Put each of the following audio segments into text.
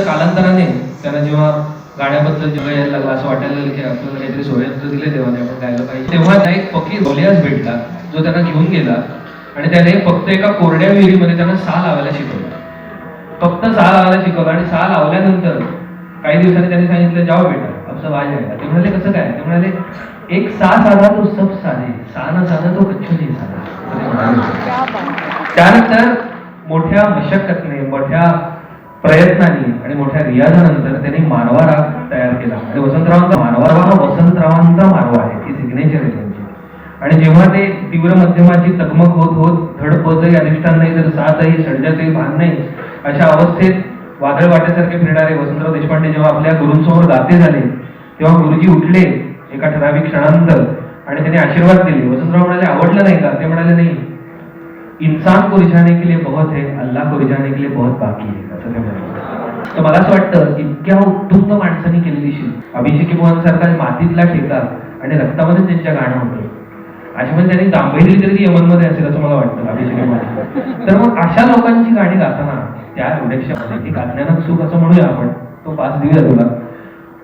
कालांतराने त्याला जेव्हा गाण्याबद्दल जेव्हा यायला लागला असं वाटायला लागलं की आपल्याला काहीतरी सोयीयंत्र दिले देवाने, आपण गायला पाहिजे, तेव्हा त्या एक फकीर गोलियास भेटला जो त्यांना घेऊन गेला आणि त्याने फक्त एका कोरड्या विहिरीमध्ये त्यांना सा लावायला शिकवलं. फक्त सा लावायला शिकवलं आणि सा लावल्यानंतर काही दिवसांनी त्यांनी सांगितलं, जाओ बेटा अब सब आ जाएगा. ते म्हणाले कसं काय? ते म्हणाले एक सा साधा तो सब साधे, सा न साधा तो कच्छ नाही साधा. त्यानंतर मोठ्या मशक्कतने, मोठ्या प्रयत्नांनी आणि मोठ्या रियाजानंतर त्यांनी मानवा राग तयार केला आणि वसंतरावांचा मानवा राग हा वसंतरावांचा मानवा आहे, ती सिग्नेचर आहे त्यांची. आणि जेव्हा ते तीव्र मध्यमाची तगमग होत होत धड पचही अधिष्ठान नाही तर सातही षड्जाचही भान नाही अशा अवस्थेत वादळ वाट्यासारखे फिरणारे वसंतराव देशपांडे जेव्हा आपल्या गुरूंसमोर गाते झाले तेव्हा गुरुजी उठले एका ठराविक क्षणानंतर आणि त्यांनी आशीर्वाद दिले. वसंतराव म्हणाले, आवडलं नाही का? ते म्हणाले, नाही, इंसान को रिझाने के लिए बहुत है, अल्लाह को रिझाने के लिए बहुत बाकी है, असं ते म्हणाले. तर मला असं वाटतं इतक्या उत्तुंग माणसांनी केलेली शिल्प, अभिषेकी बुवांसारखा मातीतला ठेका आणि रक्तामध्ये त्यांच्या गाणं होतं. अशी पण त्यांनी दांबैली तरी यमनमध्ये असेल असं मला वाटतं अभिषेकी बुवा. तर मग अशा लोकांची गाणी गाताना त्या एवढ्याशा एक अज्ञानात सुख असं म्हणूया आपण, तो 5 दिवस तुला.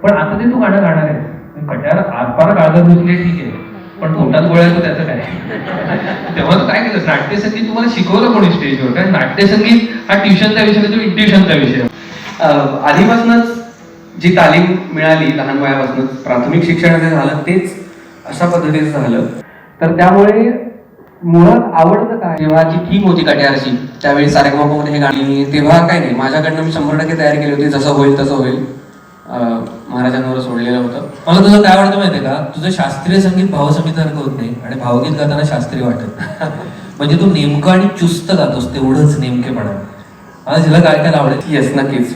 पण आता ते तू गाणं गाणार आहे, कट्यार आरपार काळजात घुसले, ठीक आहे, पण पोटात गोळ्या येतो त्याचं काय? तेव्हा तू काय केलं? नाट्यसंगीत तुम्हाला शिकवलं कोणी स्टेजवर? काय नाट्यसंगीत हा ट्युशनचा विषय नाही, तो इंट्युशनचा विषय. आधीपासूनच जी तालीम मिळाली लहान वयापासूनच, प्राथमिक शिक्षण जे झालं तेच अशा पद्धतीचं झालं. तर त्यामुळे मुळात आवडतं काय, जेव्हा जी थीम होती कट्यारची त्यावेळी सारेगमपमध्ये हे गाणी, तेव्हा काय नाही, माझ्याकडनं मी 100% तयारी केली होती, जसं होईल तसं होईल, महाराजांवर सोडलेलं होतं. मला तुझं काय आवडतं माहितीये का? तुझं शास्त्रीय संगीत भावसमीसारखं होत नाही आणि भावगीत गाताना शास्त्रीय वाटत. म्हणजे तू नेमकं आणि चुस्त गातोस, तेवढंच नेमकेपणा. मला तिला काय काय आवडेल? येस, नक्कीच.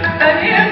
Hare